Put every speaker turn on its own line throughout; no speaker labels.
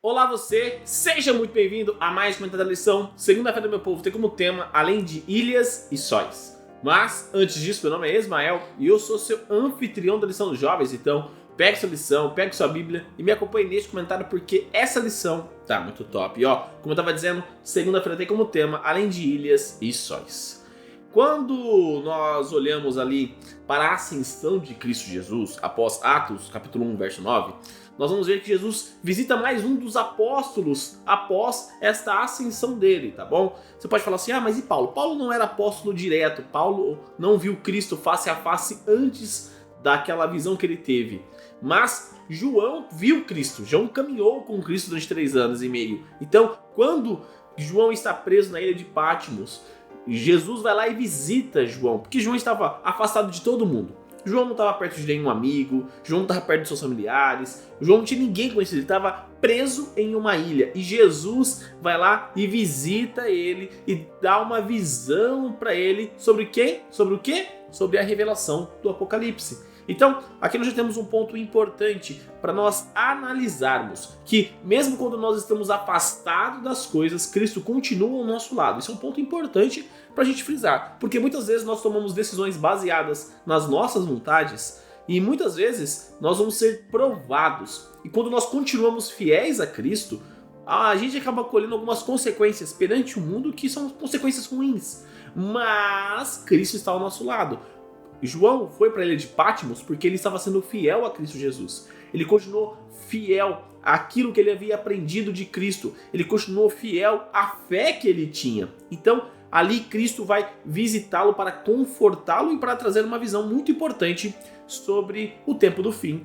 Olá você, seja muito bem-vindo a mais uma da lição. Segunda-feira, meu povo, tem como tema além de ilhas e sóis. Mas, antes disso, meu nome é Ismael e eu sou seu anfitrião da lição dos jovens. Então, pegue sua lição, pegue sua Bíblia e me acompanhe neste comentário porque essa lição tá muito top. E ó, como eu tava dizendo, segunda-feira tem como tema além de ilhas e sóis. Quando nós olhamos ali para a ascensão de Cristo Jesus, após Atos, capítulo 1, verso 9, nós vamos ver que Jesus visita mais um dos apóstolos após esta ascensão dele, tá bom? Você pode falar assim, mas e Paulo? Paulo não era apóstolo direto, Paulo não viu Cristo face a face antes daquela visão que ele teve. Mas João viu Cristo, João caminhou com Cristo durante 3 anos e meio. Então, quando João está preso na ilha de Patmos, Jesus vai lá e visita João, porque João estava afastado de todo mundo. João não estava perto de nenhum amigo, João não estava perto de seus familiares, João não tinha ninguém conhecido, ele estava preso em uma ilha. E Jesus vai lá e visita ele e dá uma visão para ele sobre quem? Sobre o quê? Sobre a revelação do Apocalipse. Então, aqui nós já temos um ponto importante para nós analisarmos, que mesmo quando nós estamos afastados das coisas, Cristo continua ao nosso lado. Isso é um ponto importante para a gente frisar, porque muitas vezes nós tomamos decisões baseadas nas nossas vontades e muitas vezes nós vamos ser provados. E quando nós continuamos fiéis a Cristo, a gente acaba colhendo algumas consequências perante o mundo que são consequências ruins, mas Cristo está ao nosso lado. João foi para a ilha de Patmos porque ele estava sendo fiel a Cristo Jesus. Ele continuou fiel àquilo que ele havia aprendido de Cristo. Ele continuou fiel à fé que ele tinha. Então, ali Cristo vai visitá-lo para confortá-lo e para trazer uma visão muito importante sobre o tempo do fim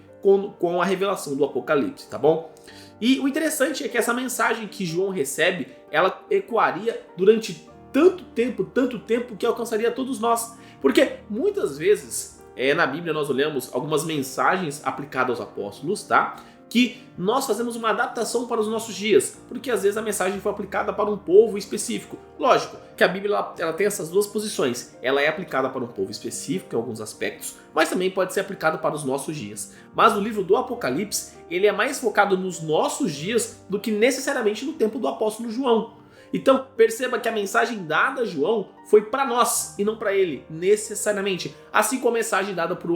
com a revelação do Apocalipse, tá bom? E o interessante é que essa mensagem que João recebe, ela ecoaria durante tanto tempo que alcançaria todos nós. Porque muitas vezes na Bíblia nós olhamos algumas mensagens aplicadas aos apóstolos, tá? Que nós fazemos uma adaptação para os nossos dias, porque às vezes a mensagem foi aplicada para um povo específico. Lógico que a Bíblia ela tem essas duas posições, ela é aplicada para um povo específico em alguns aspectos, mas também pode ser aplicada para os nossos dias. Mas o livro do Apocalipse, ele é mais focado nos nossos dias do que necessariamente no tempo do apóstolo João. Então, perceba que a mensagem dada a João foi para nós e não para ele, necessariamente. Assim como a mensagem dada para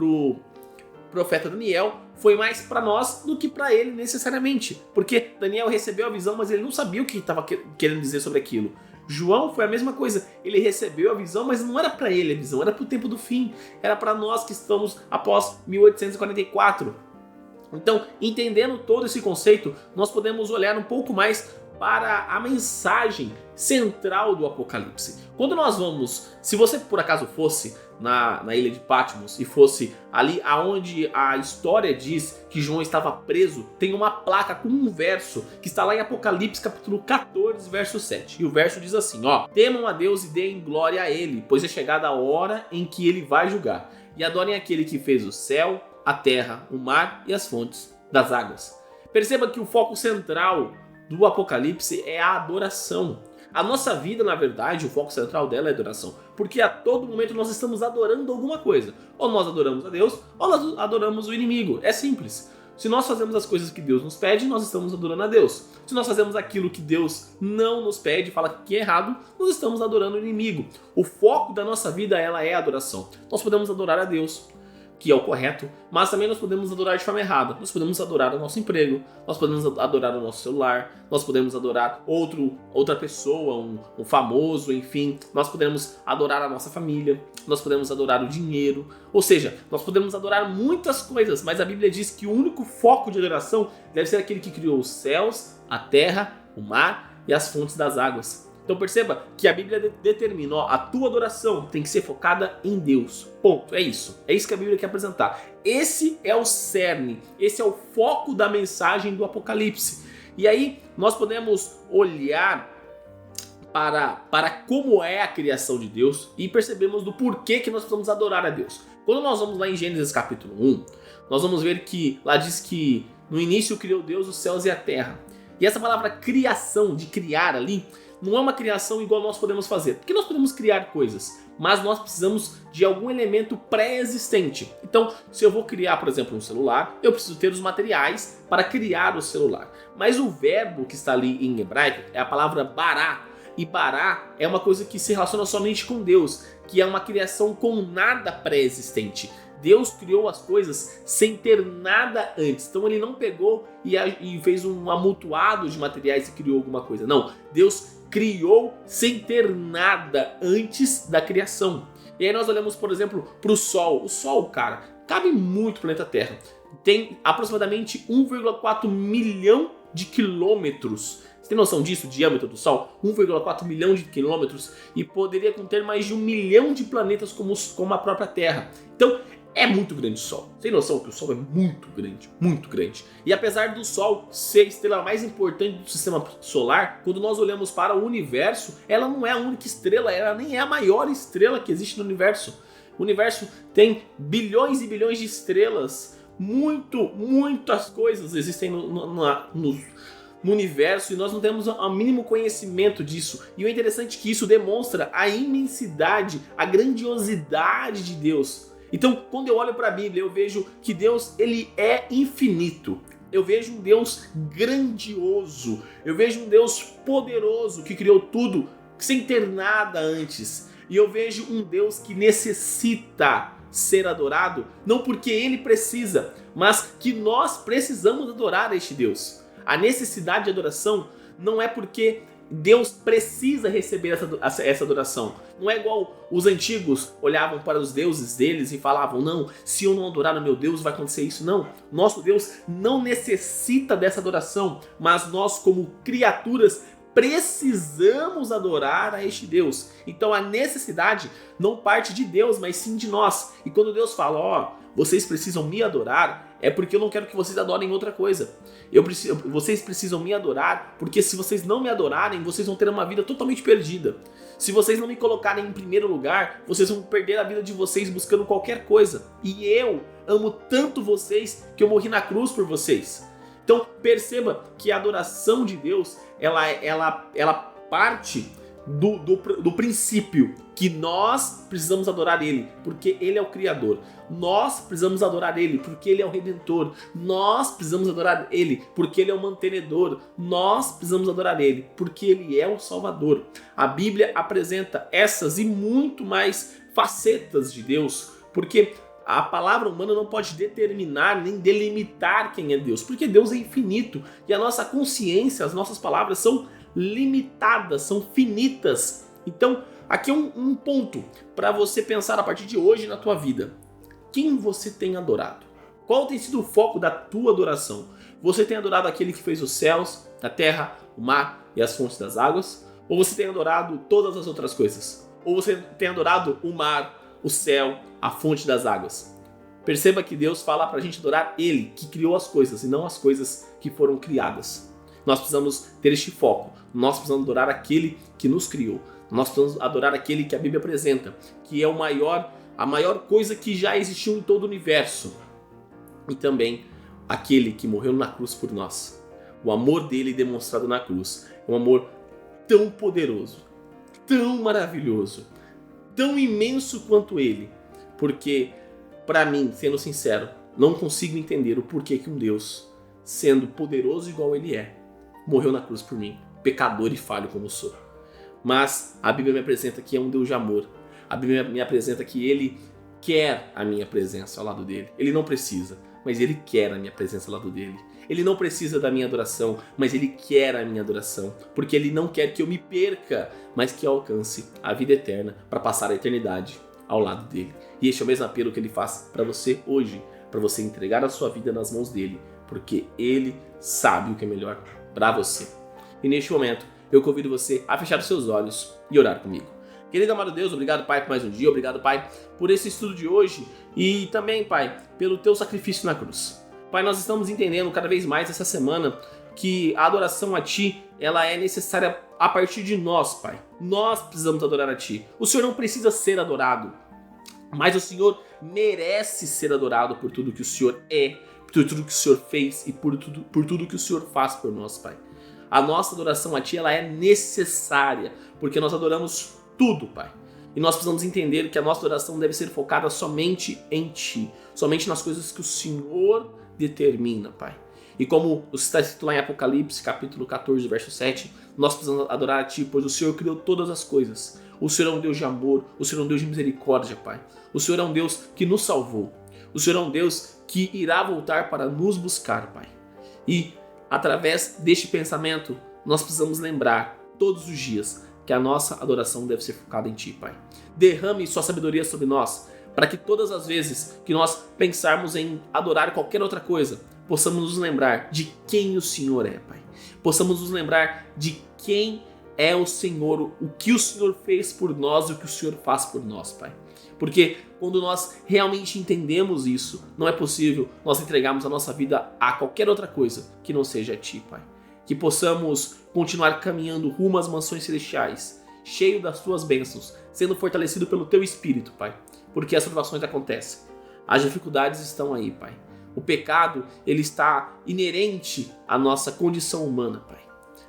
o profeta Daniel foi mais para nós do que para ele, necessariamente. Porque Daniel recebeu a visão, mas ele não sabia o que estava querendo dizer sobre aquilo. João foi a mesma coisa, ele recebeu a visão, mas não era para ele a visão, era para o tempo do fim. Era para nós que estamos após 1844. Então, entendendo todo esse conceito, nós podemos olhar um pouco mais para a mensagem central do Apocalipse. Quando nós vamos, se você por acaso fosse na ilha de Patmos e fosse ali aonde a história diz que João estava preso, tem uma placa com um verso que está lá em Apocalipse capítulo 14, verso 7. E o verso diz assim, temam a Deus e deem glória a Ele, pois é chegada a hora em que Ele vai julgar. E adorem aquele que fez o céu, a terra, o mar e as fontes das águas. Perceba que o foco central do Apocalipse é a adoração. A nossa vida, na verdade, o foco central dela é a adoração. Porque a todo momento nós estamos adorando alguma coisa. Ou nós adoramos a Deus, ou nós adoramos o inimigo. É simples. Se nós fazemos as coisas que Deus nos pede, nós estamos adorando a Deus. Se nós fazemos aquilo que Deus não nos pede, fala que é errado, nós estamos adorando o inimigo. O foco da nossa vida, ela é a adoração. Nós podemos adorar a Deus, que é o correto, mas também nós podemos adorar de forma errada. Nós podemos adorar o nosso emprego, nós podemos adorar o nosso celular, nós podemos adorar outra pessoa, um famoso, enfim. Nós podemos adorar a nossa família, nós podemos adorar o dinheiro. Ou seja, nós podemos adorar muitas coisas, mas a Bíblia diz que o único foco de adoração deve ser aquele que criou os céus, a terra, o mar e as fontes das águas. Então perceba que a Bíblia determina, a tua adoração tem que ser focada em Deus. Ponto, é isso. É isso que a Bíblia quer apresentar. Esse é o cerne, esse é o foco da mensagem do Apocalipse. E aí nós podemos olhar para como é a criação de Deus e percebemos do porquê que nós precisamos adorar a Deus. Quando nós vamos lá em Gênesis capítulo 1, nós vamos ver que lá diz que no início criou Deus os céus e a terra. E essa palavra criação, de criar ali, não é uma criação igual nós podemos fazer. Porque nós podemos criar coisas, mas nós precisamos de algum elemento pré-existente. Então, se eu vou criar, por exemplo, um celular, eu preciso ter os materiais para criar o celular. Mas o verbo que está ali em hebraico é a palavra bará. E bará é uma coisa que se relaciona somente com Deus, que é uma criação com nada pré-existente. Deus criou as coisas sem ter nada antes. Então ele não pegou e fez um amontoado de materiais e criou alguma coisa. Não, Deus criou sem ter nada antes da criação. E aí nós olhamos, por exemplo, para o Sol. O Sol, cara, cabe muito no planeta Terra. Tem aproximadamente 1,4 milhão de quilômetros. Você tem noção disso? O diâmetro do Sol? 1,4 milhão de quilômetros. E poderia conter mais de 1 milhão de planetas como a própria Terra. Então, é muito grande o Sol. Você tem noção que o Sol é muito grande, muito grande. E apesar do Sol ser a estrela mais importante do sistema solar, quando nós olhamos para o universo, ela não é a única estrela, ela nem é a maior estrela que existe no universo. O universo tem bilhões e bilhões de estrelas, muitas coisas existem no universo e nós não temos o mínimo conhecimento disso. E o interessante é que isso demonstra a imensidade, a grandiosidade de Deus. Então, quando eu olho para a Bíblia, eu vejo que Deus, ele é infinito. Eu vejo um Deus grandioso. Eu vejo um Deus poderoso que criou tudo sem ter nada antes. E eu vejo um Deus que necessita ser adorado, não porque ele precisa, mas que nós precisamos adorar este Deus. A necessidade de adoração não é porque Deus precisa receber essa adoração. Não é igual os antigos olhavam para os deuses deles e falavam, não, se eu não adorar o meu Deus vai acontecer isso. Não, nosso Deus não necessita dessa adoração, mas nós como criaturas precisamos adorar a este Deus. Então a necessidade não parte de Deus, mas sim de nós. E quando Deus fala, vocês precisam me adorar, é porque eu não quero que vocês adorem outra coisa. Vocês precisam me adorar, porque se vocês não me adorarem, vocês vão ter uma vida totalmente perdida. Se vocês não me colocarem em primeiro lugar, vocês vão perder a vida de vocês buscando qualquer coisa. E eu amo tanto vocês que eu morri na cruz por vocês. Então perceba que a adoração de Deus, ela parte do princípio que nós precisamos adorar Ele, porque Ele é o Criador. Nós precisamos adorar Ele, porque Ele é o Redentor. Nós precisamos adorar Ele, porque Ele é o Mantenedor. Nós precisamos adorar Ele, porque Ele é o Salvador. A Bíblia apresenta essas e muito mais facetas de Deus, porque a palavra humana não pode determinar nem delimitar quem é Deus, porque Deus é infinito e a nossa consciência, as nossas palavras são limitadas, são finitas. Então, aqui é um ponto para você pensar a partir de hoje na tua vida. Quem você tem adorado? Qual tem sido o foco da tua adoração? Você tem adorado aquele que fez os céus, a terra, o mar e as fontes das águas? Ou você tem adorado todas as outras coisas? Ou você tem adorado o mar, o céu, a fonte das águas? Perceba que Deus fala para a gente adorar Ele, que criou as coisas, e não as coisas que foram criadas. Nós precisamos ter este foco. Nós precisamos adorar aquele que nos criou. Nós precisamos adorar aquele que a Bíblia apresenta, que é a maior coisa que já existiu em todo o universo. E também aquele que morreu na cruz por nós. O amor dele demonstrado na cruz é um amor tão poderoso, tão maravilhoso, tão imenso quanto ele. Porque, para mim, sendo sincero, não consigo entender o porquê que um Deus, sendo poderoso igual ele é, morreu na cruz por mim, pecador e falho como sou. Mas a Bíblia me apresenta que é um Deus de amor. A Bíblia me apresenta que Ele quer a minha presença ao lado dele. Ele não precisa, mas Ele quer a minha presença ao lado dele. Ele não precisa da minha adoração, mas Ele quer a minha adoração. Porque Ele não quer que eu me perca, mas que eu alcance a vida eterna para passar a eternidade ao lado dele. E este é o mesmo apelo que Ele faz para você hoje, para você entregar a sua vida nas mãos dele, porque Ele sabe o que é melhor para você. E neste momento, eu convido você a fechar os seus olhos e orar comigo. Querido amado Deus, obrigado, Pai, por mais um dia. Obrigado, Pai, por esse estudo de hoje. E também, Pai, pelo teu sacrifício na cruz. Pai, nós estamos entendendo cada vez mais essa semana que a adoração a Ti, ela é necessária a partir de nós, Pai. Nós precisamos adorar a Ti. O Senhor não precisa ser adorado, mas o Senhor merece ser adorado por tudo que o Senhor é, por tudo que o Senhor fez e por tudo que o Senhor faz por nós, Pai. A nossa adoração a Ti, ela é necessária, porque nós adoramos tudo, Pai. E nós precisamos entender que a nossa adoração deve ser focada somente em Ti, somente nas coisas que o Senhor determina, Pai. E como está escrito lá em Apocalipse, capítulo 14, verso 7, nós precisamos adorar a Ti, pois o Senhor criou todas as coisas. O Senhor é um Deus de amor, o Senhor é um Deus de misericórdia, Pai. O Senhor é um Deus que nos salvou. O Senhor é um Deus que irá voltar para nos buscar, Pai. E através deste pensamento, nós precisamos lembrar todos os dias que a nossa adoração deve ser focada em Ti, Pai. Derrame Sua sabedoria sobre nós, para que todas as vezes que nós pensarmos em adorar qualquer outra coisa, possamos nos lembrar de quem o Senhor é, Pai. Possamos nos lembrar de quem é o Senhor, o que o Senhor fez por nós e o que o Senhor faz por nós, Pai. Porque quando nós realmente entendemos isso, não é possível nós entregarmos a nossa vida a qualquer outra coisa que não seja a Ti, Pai. Que possamos continuar caminhando rumo às mansões celestiais, cheio das Tuas bênçãos, sendo fortalecido pelo Teu Espírito, Pai. Porque as provações acontecem, as dificuldades estão aí, Pai. O pecado, ele está inerente à nossa condição humana, Pai.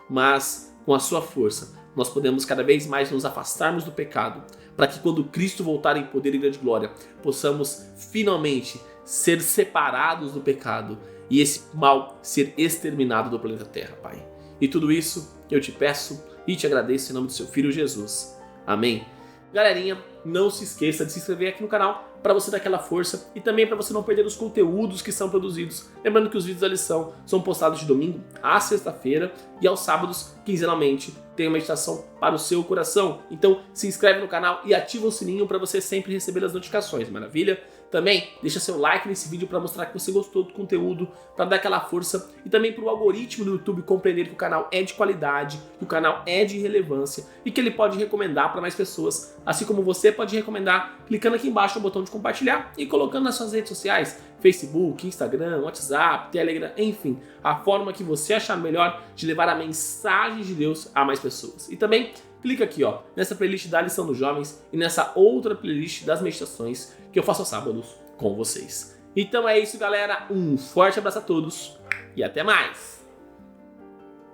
Mas com a Sua força, nós podemos cada vez mais nos afastarmos do pecado, para que quando Cristo voltar em poder e grande glória, possamos finalmente ser separados do pecado e esse mal ser exterminado do planeta Terra, Pai. E tudo isso eu te peço e te agradeço em nome do Seu Filho Jesus. Amém. Galerinha, não se esqueça de se inscrever aqui no canal para você dar aquela força e também para você não perder os conteúdos que são produzidos. Lembrando que os vídeos da lição são postados de domingo à sexta-feira e aos sábados, quinzenalmente, tem uma meditação para o seu coração. Então se inscreve no canal e ativa o sininho para você sempre receber as notificações, maravilha? Também deixa seu like nesse vídeo para mostrar que você gostou do conteúdo, para dar aquela força e também para o algoritmo do YouTube compreender que o canal é de qualidade, que o canal é de relevância e que ele pode recomendar para mais pessoas, assim como você pode recomendar clicando aqui embaixo no botão de compartilhar e colocando nas suas redes sociais, Facebook, Instagram, WhatsApp, Telegram, enfim, a forma que você achar melhor de levar a mensagem de Deus a mais pessoas. E também clica aqui, ó, nessa playlist da Lição dos Jovens e nessa outra playlist das meditações que eu faço aos sábados com vocês. Então é isso, galera. Um forte abraço a todos e até mais!